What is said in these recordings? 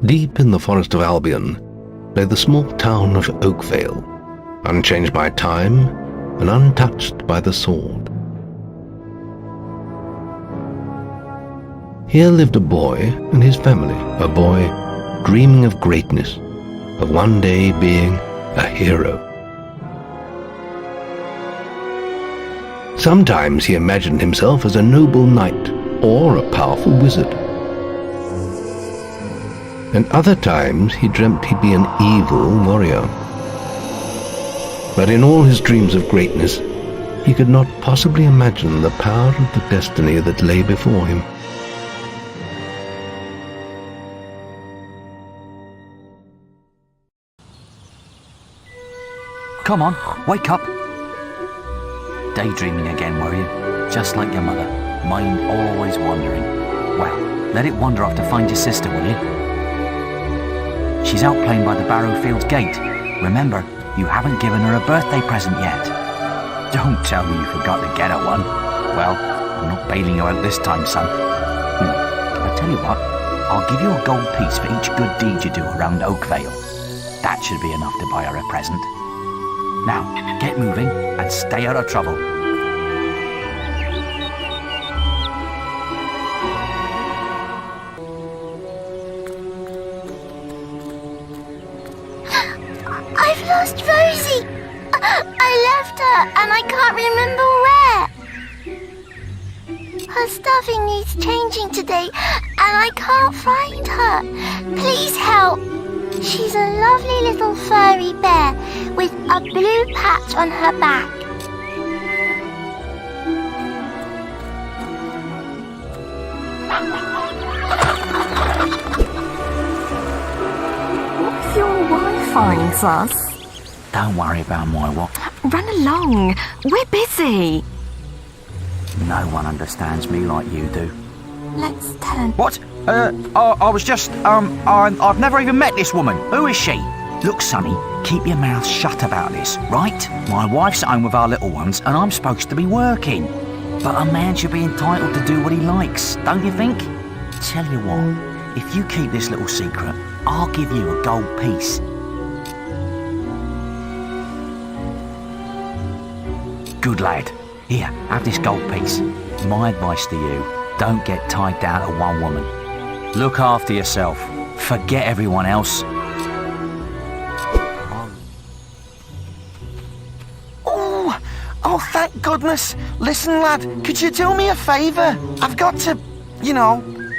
Deep in the forest of Albion lay the small town of Oakvale, unchanged by time and untouched by the sword. Here lived a boy and his family, a boy dreaming of greatness, of one day being a hero. Sometimes he imagined himself as a noble knight or a powerful wizard. And other times he dreamt he'd be an evil warrior. But in all his dreams of greatness, he could not possibly imagine the power of the destiny that lay before him. Come on, wake up. Daydreaming again, were you? Just like your mother, mind always wandering. Well, let it wander off to find your sister, will you? She's out playing by the Barrowfields gate. Remember, you haven't given her a birthday present yet. Don't tell me you forgot to get her one. Well, I'm not bailing you out this time, son. I tell you what, I'll give you a gold piece for each good deed you do around Oakvale. That should be enough to buy her a present. Now, get moving and stay out of trouble. I've lost Rosie. I left her and I can't remember where. Her stuffing needs changing today and I can't find her. Please help. She's a lovely little furry bear with a blue patch on her back. What's your Wi-Fi, Sus? Don't worry about my what. Run along. We're busy. No one understands me like you do. Let's turn... What? I was just, I've never even met this woman. Who is she? Look, Sonny, keep your mouth shut about this, right? My wife's at home with our little ones and I'm supposed to be working. But a man should be entitled to do what he likes, don't you think? Tell you what, if you keep this little secret, I'll give you a gold piece. Good lad. Here, have this gold piece. My advice to you, don't get tied down to one woman. Look after yourself. Forget everyone else. Oh, thank goodness. Listen, lad, could you do me a favour? I've got to,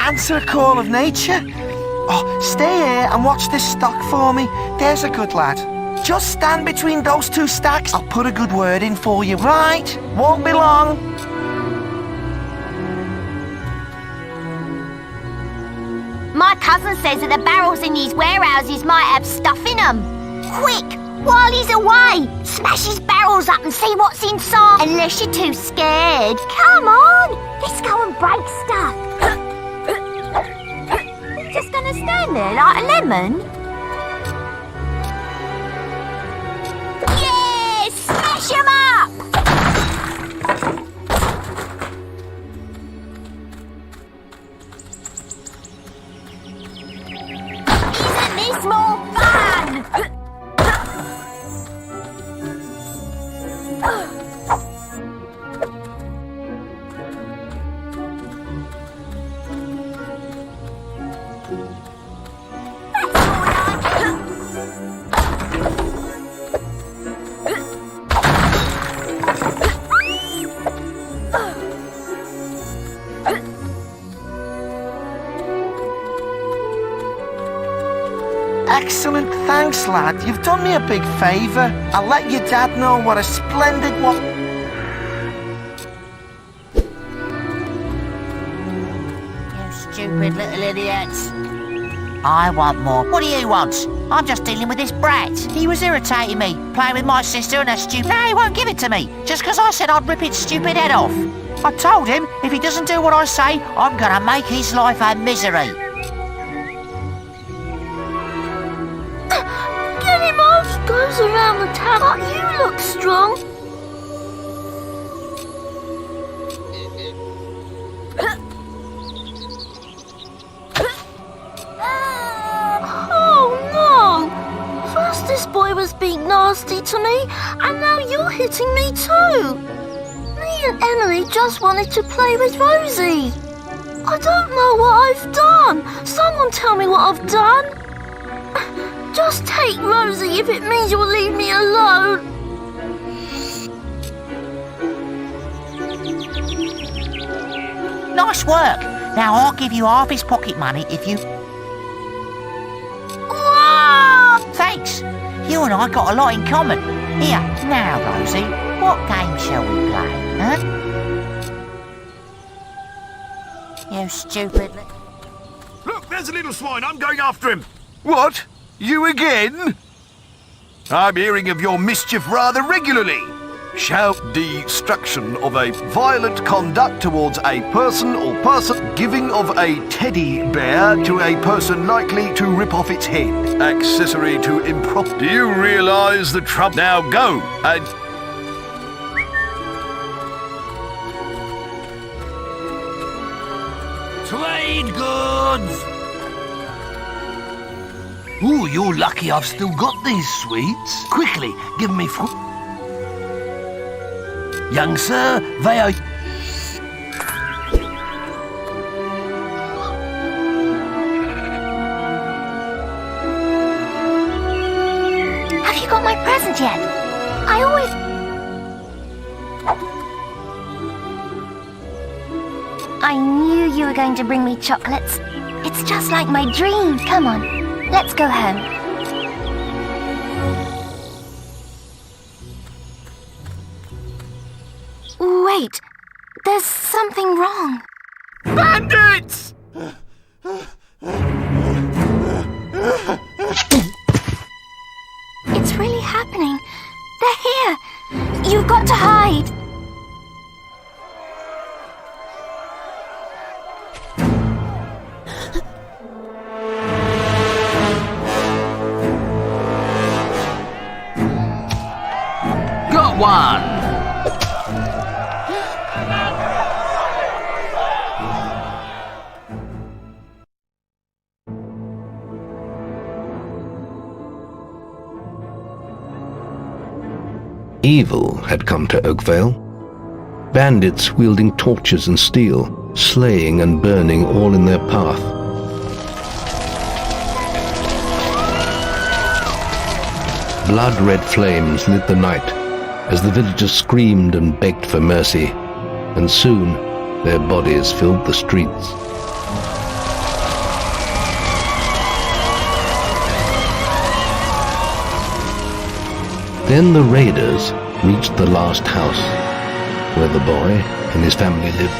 answer a call of nature. Oh, stay here and watch this stock for me. There's a good lad. Just stand between those two stacks. I'll put a good word in for you, right? Won't be long. My cousin says that the barrels in these warehouses might have stuff in them. Quick, while he's away, smash his barrels up and see what's inside. Unless you're too scared. Come on, let's go and break stuff. You're just gonna stand there like a lemon? Yes, smash him up! Isn't this more fun? Excellent, thanks, lad. You've done me a big favour. I'll let your dad know what a splendid You stupid little idiots. I want more. What do you want? I'm just dealing with this brat. He was irritating me, playing with my sister and her stupid... Now he won't give it to me, just because I said I'd rip its stupid head off. I told him, if he doesn't do what I say, I'm gonna make his life a misery. Get him off! He goes around the town. But you look strong. nasty to me, and now you're hitting me too. Me and Emily just wanted to play with Rosie. I don't know what I've done. Someone tell me what I've done. Just take Rosie if it means you'll leave me alone. Nice work. Now I'll give you half his pocket money if you... Whoa! Thanks. You and I got a lot in common. Here, now, Rosie, what game shall we play, huh? You stupid... Look, there's a little swine. I'm going after him. What? You again? I'm hearing of your mischief rather regularly. Shall destruction of a violent conduct towards a person or person, giving of a teddy bear to a person likely to rip off its head, accessory to improper. Do you realise the trouble? Now go and... Trade goods! Ooh, you're lucky I've still got these sweets. Quickly, give me Young sir, they are... Have you got my present yet? I knew you were going to bring me chocolates. It's just like my dream. Come on, let's go home. Wait, there's something wrong. Bandits! It's really happening. They're here. You've got to hide. Got one! Evil had come to Oakvale. Bandits wielding torches and steel, slaying and burning all in their path. Blood-red flames lit the night as the villagers screamed and begged for mercy, and soon their bodies filled the streets. Then the raiders reached the last house, where the boy and his family lived.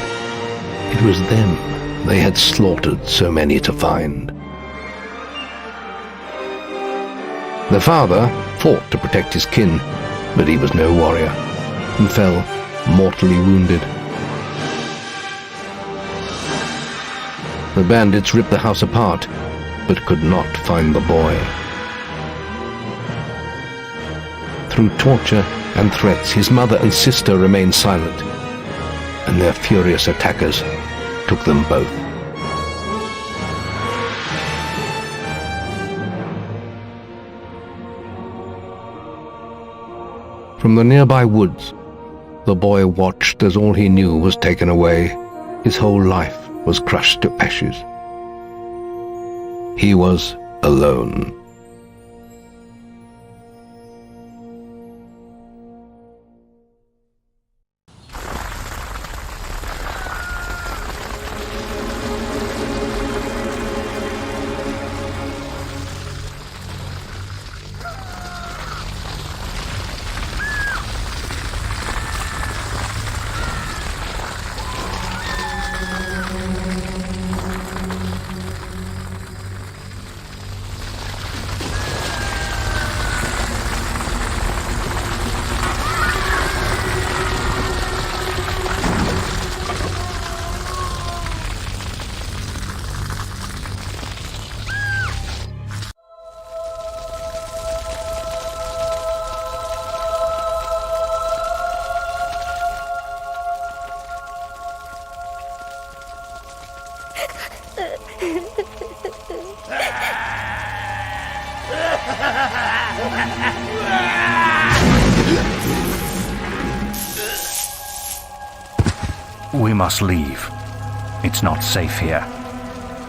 It was them they had slaughtered so many to find. The father fought to protect his kin, but he was no warrior, and fell mortally wounded. The bandits ripped the house apart, but could not find the boy. Through torture and threats, his mother and sister remained silent, and their furious attackers took them both. From the nearby woods, the boy watched as all he knew was taken away. His whole life was crushed to ashes. He was alone. We must leave. It's not safe here.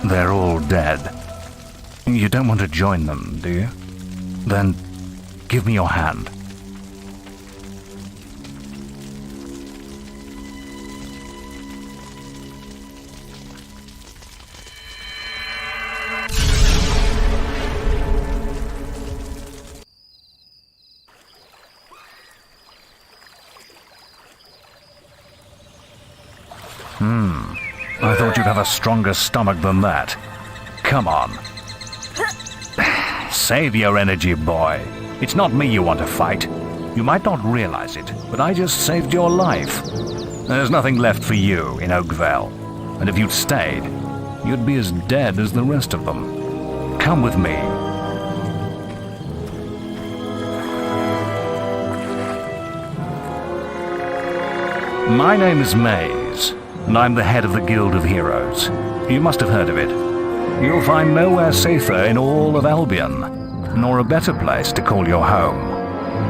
They're all dead. You don't want to join them, do you? Then give me your hand. I thought you'd have a stronger stomach than that. Come on. Save your energy, boy. It's not me you want to fight. You might not realize it, but I just saved your life. There's nothing left for you in Oakvale. And if you'd stayed, you'd be as dead as the rest of them. Come with me. My name is Maze, and I'm the head of the Guild of Heroes. You must have heard of it. You'll find nowhere safer in all of Albion, nor a better place to call your home.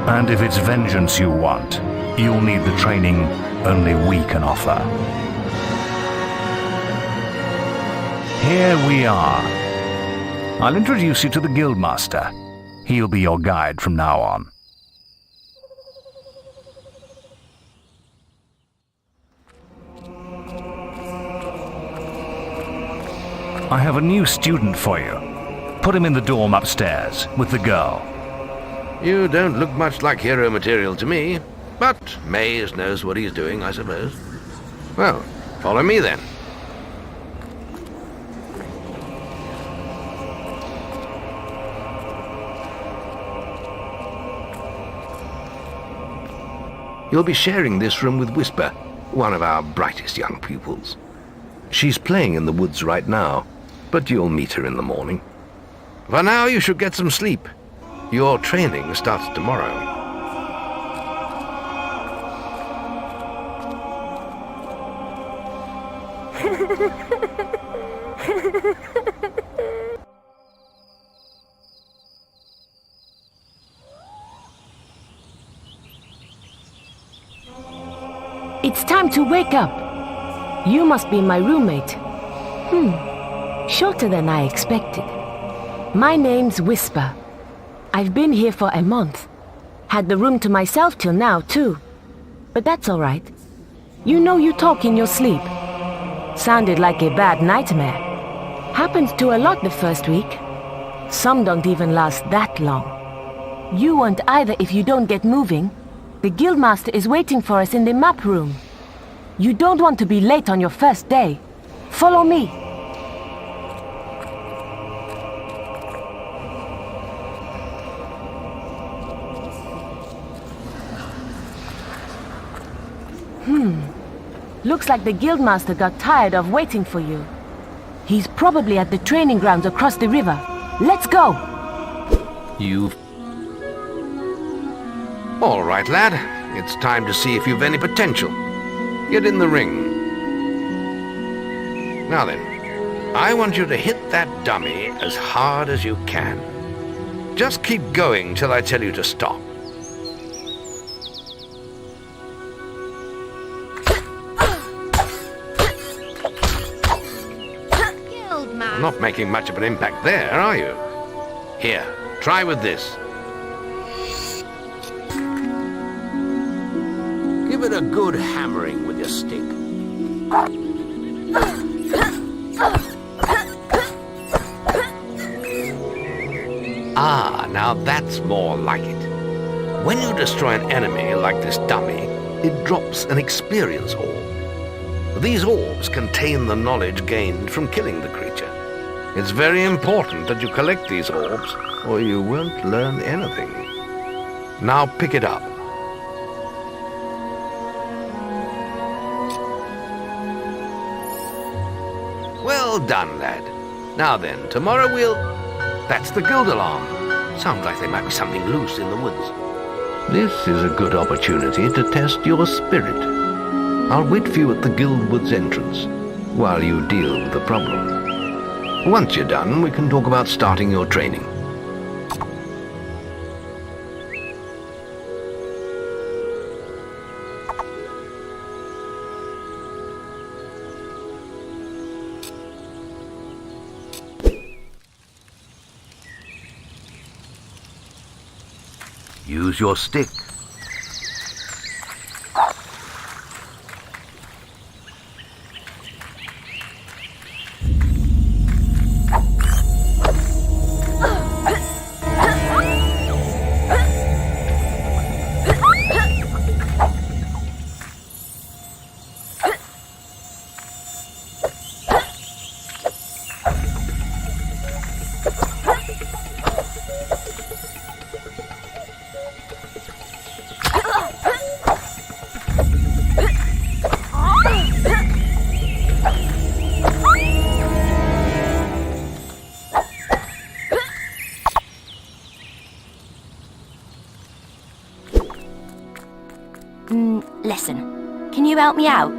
And if it's vengeance you want, you'll need the training only we can offer. Here we are. I'll introduce you to the Guildmaster. He'll be your guide from now on. I have a new student for you. Put him in the dorm upstairs, with the girl. You don't look much like hero material to me, but Maze knows what he's doing, I suppose. Well, follow me then. You'll be sharing this room with Whisper, one of our brightest young pupils. She's playing in the woods right now, but you'll meet her in the morning. For now, you should get some sleep. Your training starts tomorrow. It's time to wake up. You must be my roommate. Shorter than I expected. My name's Whisper. I've been here for a month. Had the room to myself till now, too. But that's all right. You know you talk in your sleep. Sounded like a bad nightmare. Happens to a lot the first week. Some don't even last that long. You won't either if you don't get moving. The Guildmaster is waiting for us in the map room. You don't want to be late on your first day. Follow me. Looks like the Guildmaster got tired of waiting for you. He's probably at the training grounds across the river. Let's go! All right, lad. It's time to see if you've any potential. Get in the ring. Now then, I want you to hit that dummy as hard as you can. Just keep going till I tell you to stop. Not making much of an impact there, are you? Here, try with this. Give it a good hammering with your stick. Ah, now that's more like it. When you destroy an enemy like this dummy, it drops an experience orb. These orbs contain the knowledge gained from killing the creature. It's very important that you collect these orbs, or you won't learn anything. Now pick it up. Well done, lad. Now then, tomorrow That's the guild alarm. Sounds like there might be something loose in the woods. This is a good opportunity to test your spirit. I'll wait for you at the guild woods entrance, while you deal with the problem. Once you're done, we can talk about starting your training. Use your stick. Listen, can you help me out?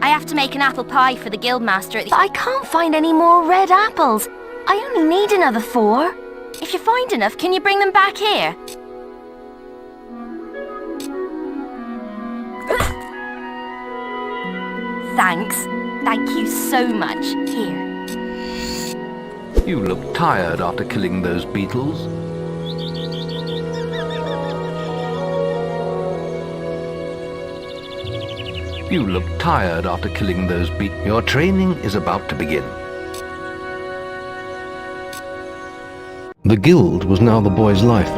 I have to make an apple pie for the guildmaster. I can't find any more red apples. I only need another 4. If you find enough, can you bring them back here? Thanks. Thank you so much. Here. You look tired after killing those beetles. You look tired after killing those beetles. Your training is about to begin. The guild was now the boy's life.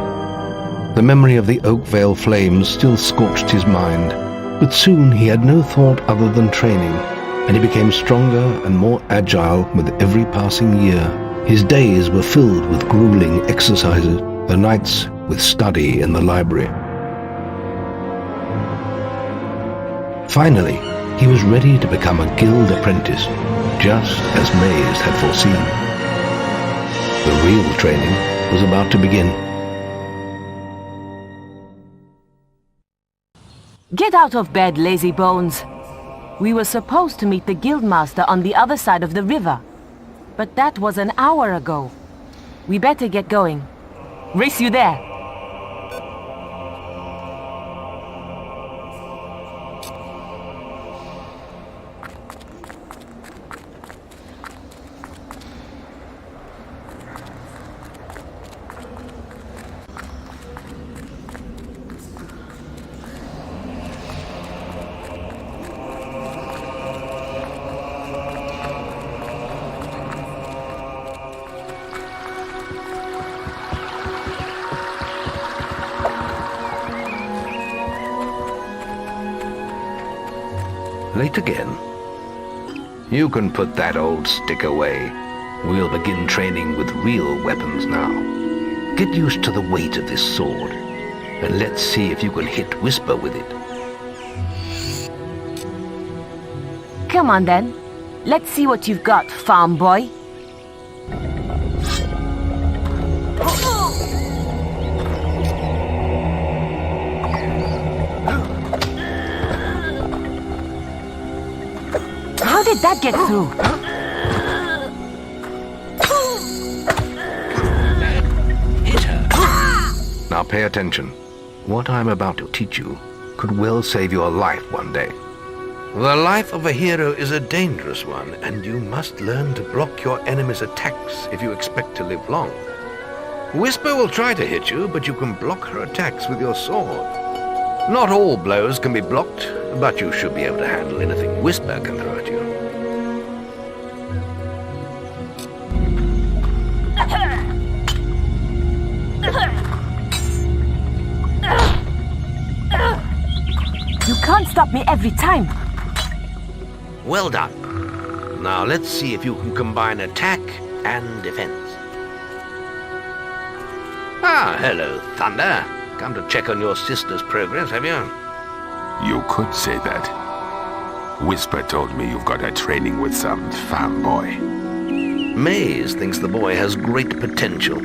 The memory of the Oakvale flames still scorched his mind, but soon he had no thought other than training, and he became stronger and more agile with every passing year. His days were filled with grueling exercises, the nights with study in the library. Finally, he was ready to become a guild apprentice, just as Maze had foreseen. The real training was about to begin. Get out of bed, lazy bones. We were supposed to meet the guildmaster on the other side of the river, but that was an hour ago. We better get going. Race you there. Late again? You can put that old stick away. We'll begin training with real weapons now. Get used to the weight of this sword, and let's see if you can hit Whisper with it. Come on then. Let's see what you've got, farm boy. How did that get through? Now pay attention. What I'm about to teach you could well save your life one day. The life of a hero is a dangerous one, and you must learn to block your enemy's attacks if you expect to live long. Whisper will try to hit you, but you can block her attacks with your sword. Not all blows can be blocked, but you should be able to handle anything Whisper can throw at you. You can't stop me every time. Well done. Now let's see if you can combine attack and defense. Ah, hello, Thunder. Come to check on your sister's progress, have you? You could say that. Whisper told me you've got her training with some farm boy. Maze thinks the boy has great potential.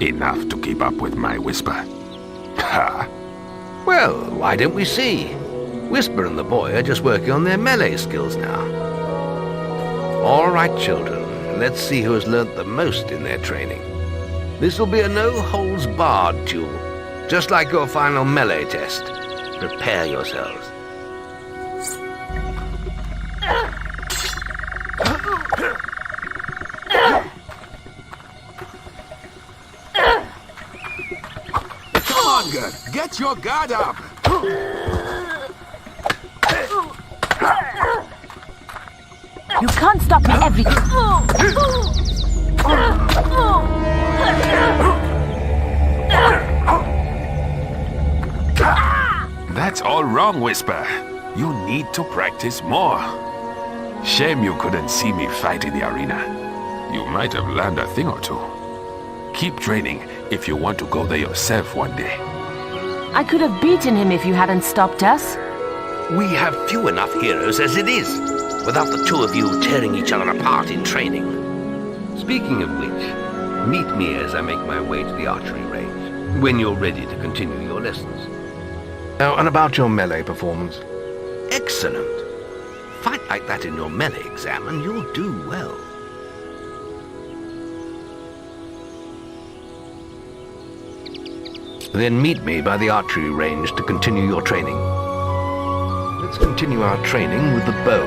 Enough to keep up with my Whisper. Ha! Well, why don't we see? Whisper and the boy are just working on their melee skills now. All right, children, let's see who has learnt the most in their training. This will be a no-holds-barred duel, just like your final melee test. Prepare yourselves. Get your guard up! You can't stop me every... That's all wrong, Whisper. You need to practice more. Shame you couldn't see me fight in the arena. You might have learned a thing or two. Keep training if you want to go there yourself one day. I could have beaten him if you hadn't stopped us. We have few enough heroes as it is, without the two of you tearing each other apart in training. Speaking of which, meet me as I make my way to the archery range, when you're ready to continue your lessons. Oh, and about your melee performance? Excellent. Fight like that in your melee exam and you'll do well. Then meet me by the archery range to continue your training. Let's continue our training with the bow.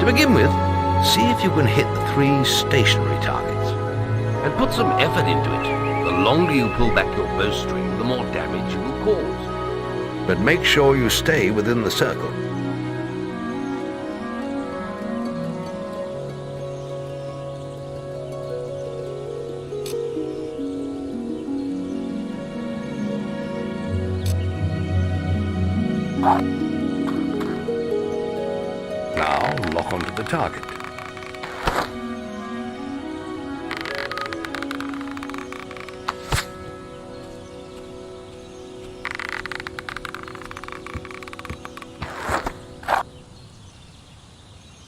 To begin with, see if you can hit the 3 stationary targets. And put some effort into it. The longer you pull back your bowstring, the more damage you will cause. But make sure you stay within the circle. Now lock onto the target.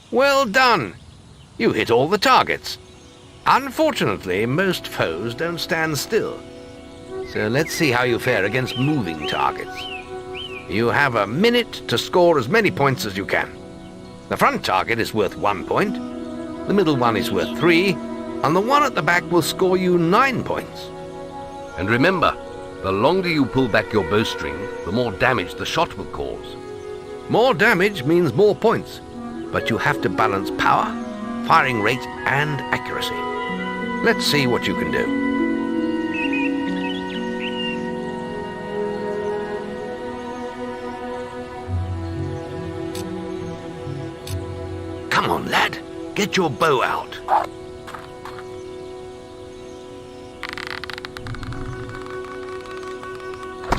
Well done! You hit all the targets. Unfortunately, most foes don't stand still. So let's see how you fare against moving targets. You have a minute to score as many points as you can. The front target is worth 1 point, the middle one is worth 3, and the one at the back will score you 9 points. And remember, the longer you pull back your bowstring, the more damage the shot will cause. More damage means more points, but you have to balance power, firing rate, and accuracy. Let's see what you can do. Come on, lad. Get your bow out.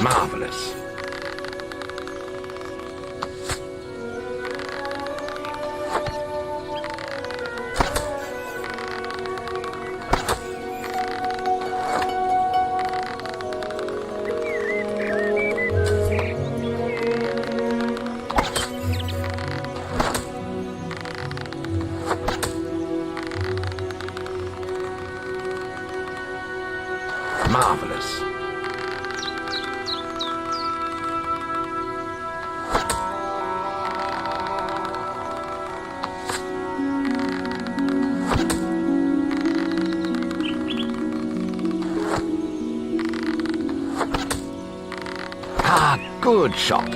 Marvelous. Marvelous. Ah, good shot.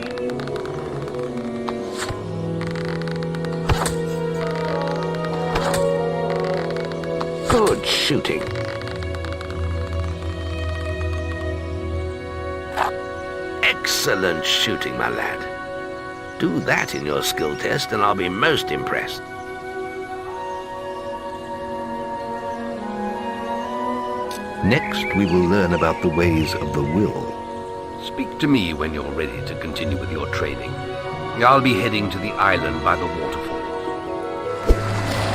Good shooting. Excellent shooting, my lad. Do that in your skill test and I'll be most impressed. Next, we will learn about the ways of the will. Speak to me when you're ready to continue with your training. I'll be heading to the island by the waterfall.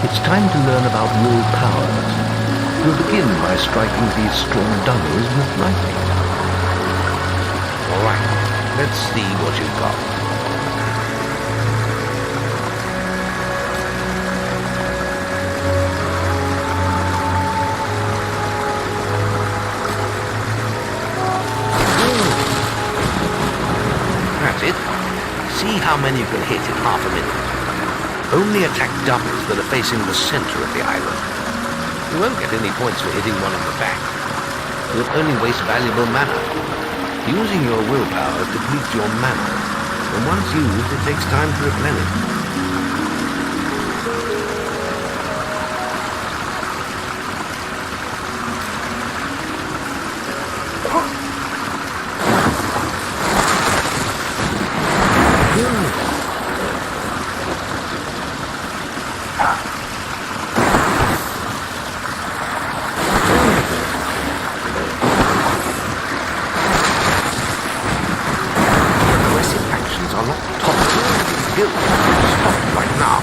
It's time to learn about will powers. We'll begin by striking these strong dummies with lightning. All right. Let's see what you've got. That's it. See how many you can hit in half a minute. Only attack doubles that are facing the center of the island. You won't get any points for hitting one in the back. You'll only waste valuable mana. Using your willpower depletes your mana, and once used, it takes time to replenish. guild. Stop right now.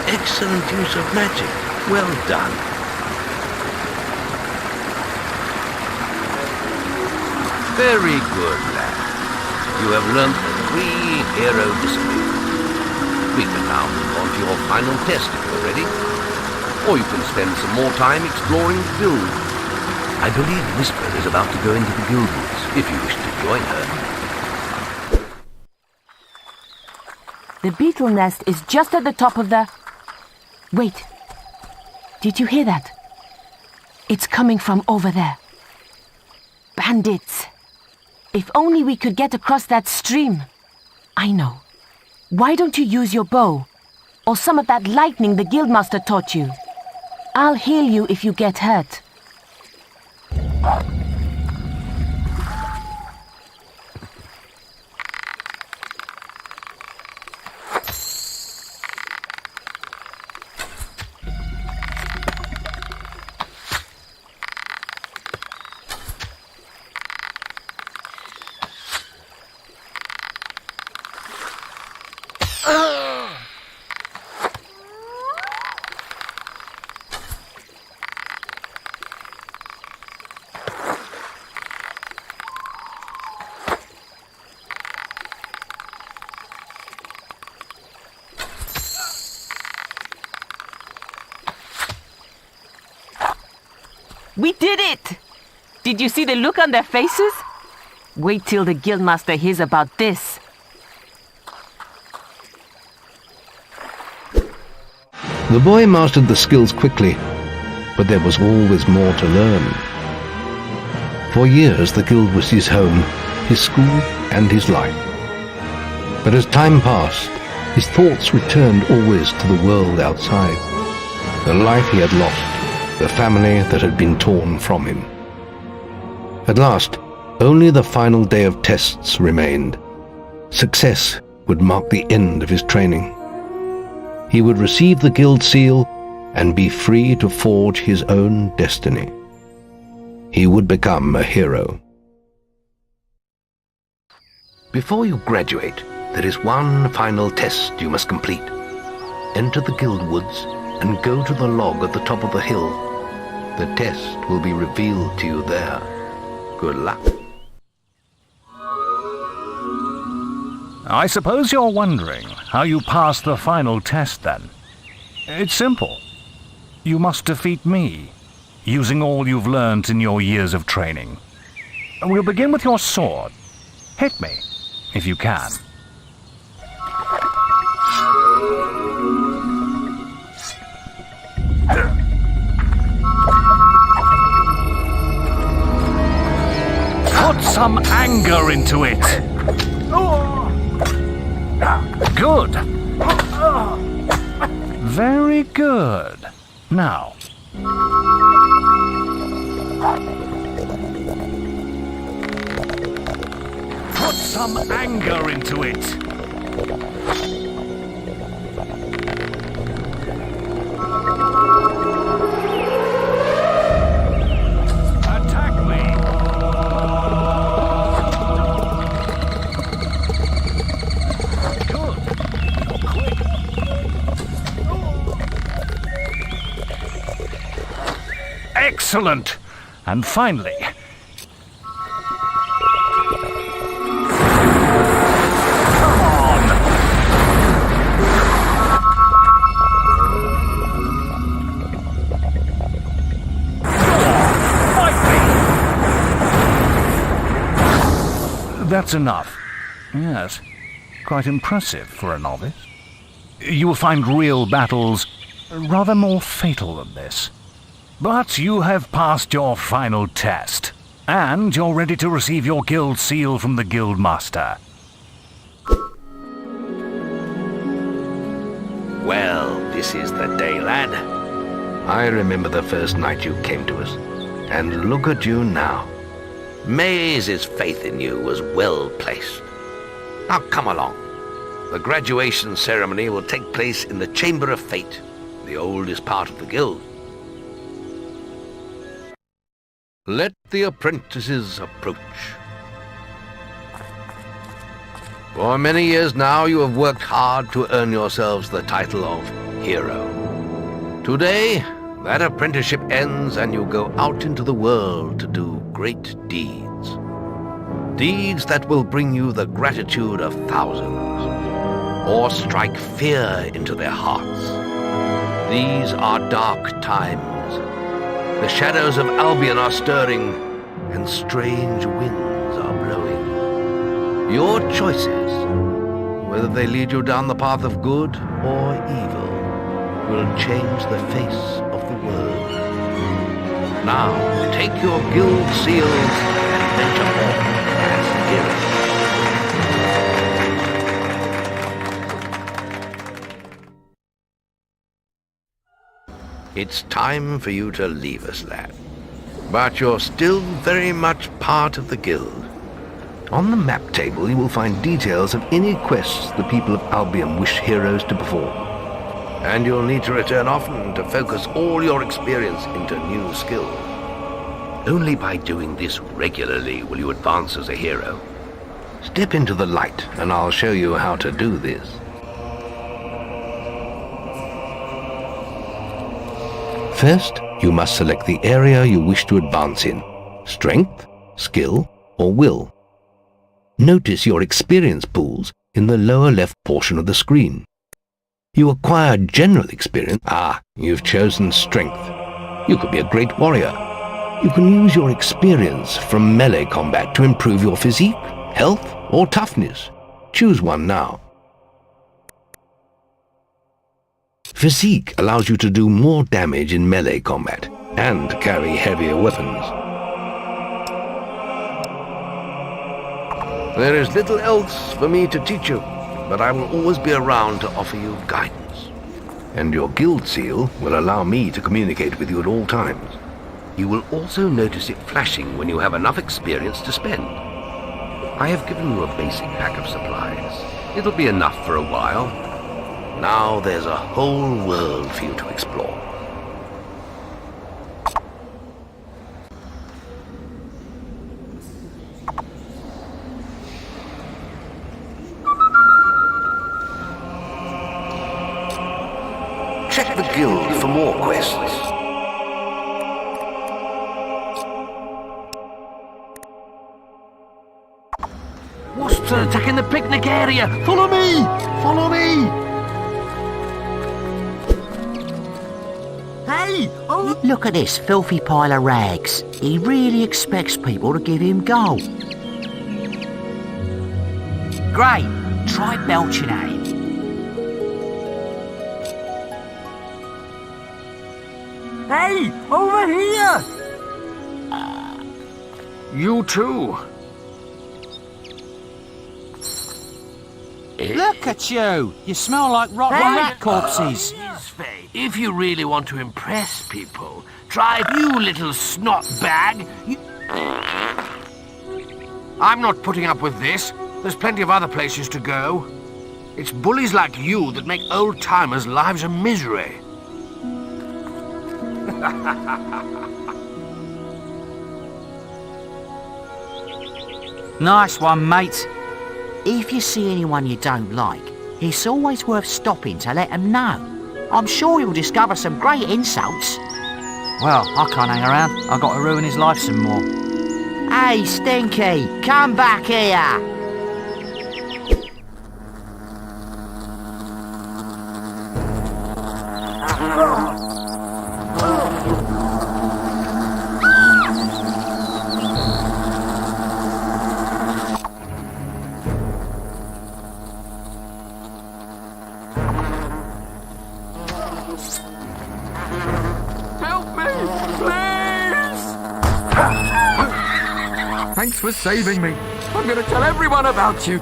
Excellent use of magic. Well done. Very good, lad. You have learnt the 3 hero disciplines. We can now move on to your final test if you're ready. Or you can spend some more time exploring the guild. I believe Whisper is about to go into the guild woods, if you wish to join her. The beetle nest is just at the top of the... Wait. Did you hear that? It's coming from over there. Bandits. If only we could get across that stream. I know. Why don't you use your bow? Or some of that lightning the guildmaster taught you? I'll heal you if you get hurt. We did it! Did you see the look on their faces? Wait till the guildmaster hears about this. The boy mastered the skills quickly, but there was always more to learn. For years the guild was his home, his school, and his life. But as time passed, his thoughts returned always to the world outside, the life he had lost, the family that had been torn from him. At last, only the final day of tests remained. Success would mark the end of his training. He would receive the guild seal and be free to forge his own destiny. He would become a hero. Before you graduate, there is one final test you must complete. Enter the guild woods and go to the log at the top of the hill. The test will be revealed to you there. Good luck. I suppose you're wondering how you pass the final test then. It's simple. You must defeat me, using all you've learnt in your years of training. We'll begin with your sword. Hit me, if you can. Put some anger into it. Good. Very good. Now. Put some anger into it. Excellent! And finally... Come on! Fight me! That's enough. Yes, quite impressive for a novice. You will find real battles rather more fatal than this. But you have passed your final test, and you're ready to receive your guild seal from the guild master. Well, this is the day, lad. I remember the first night you came to us, and look at you now. Maze's faith in you was well placed. Now come along. The graduation ceremony will take place in the Chamber of Fate, the oldest part of the guild. Let the apprentices approach. For many years now you have worked hard to earn yourselves the title of hero. Today, that apprenticeship ends and you go out into the world to do great deeds. Deeds that will bring you the gratitude of thousands, or strike fear into their hearts. These are dark times. The shadows of Albion are stirring, and strange winds are blowing. Your choices, whether they lead you down the path of good or evil, will change the face of the world. Now, take your guild seals and venture forth as heroes. It's time for you to leave us, lad. But you're still very much part of the guild. On the map table, you will find details of any quests the people of Albion wish heroes to perform. And you'll need to return often to focus all your experience into new skills. Only by doing this regularly will you advance as a hero. Step into the light, and I'll show you how to do this. First, you must select the area you wish to advance in: strength, skill, or will. Notice your experience pools in the lower left portion of the screen. You acquire general experience. You've chosen strength. You could be a great warrior. You can use your experience from melee combat to improve your physique, health, or toughness. Choose one now. Physique allows you to do more damage in melee combat and carry heavier weapons. There is little else for me to teach you, but I will always be around to offer you guidance. And your guild seal will allow me to communicate with you at all times. You will also notice it flashing when you have enough experience to spend. I have given you a basic pack of supplies. It'll be enough for a while. Now there's a whole world for you to explore. Check the guild for more quests. Wasps are attacking the picnic area! Follow me! Follow me! Hey! Oh! Look at this filthy pile of rags. He really expects people to give him gold. Great. Try belching at him. Hey! Over here! You too. Look at you! You smell like rotten rat corpses. If you really want to impress people, try you little snot bag. I'm not putting up with this. There's plenty of other places to go. It's bullies like you that make old-timers' lives a misery. Nice one, mate. If you see anyone you don't like, it's always worth stopping to let them know. I'm sure you'll discover some great insults. Well, I can't hang around. I've got to ruin his life some more. Hey, Stinky, come back here! Thanks for saving me. I'm going to tell everyone about you.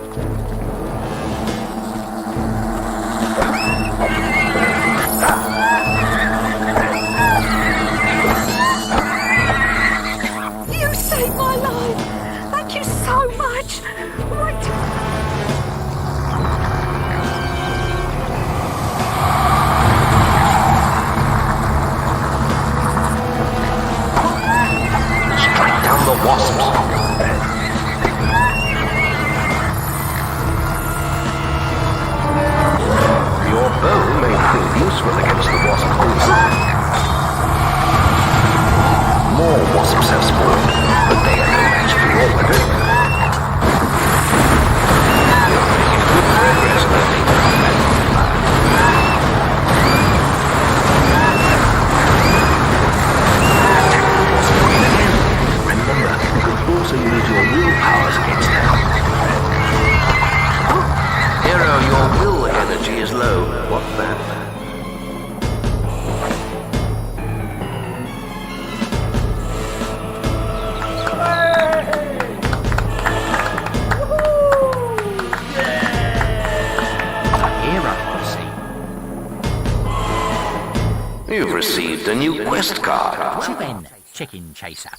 You saved my life. Thank you so much. Wait. received a new quest card. Chicken chaser.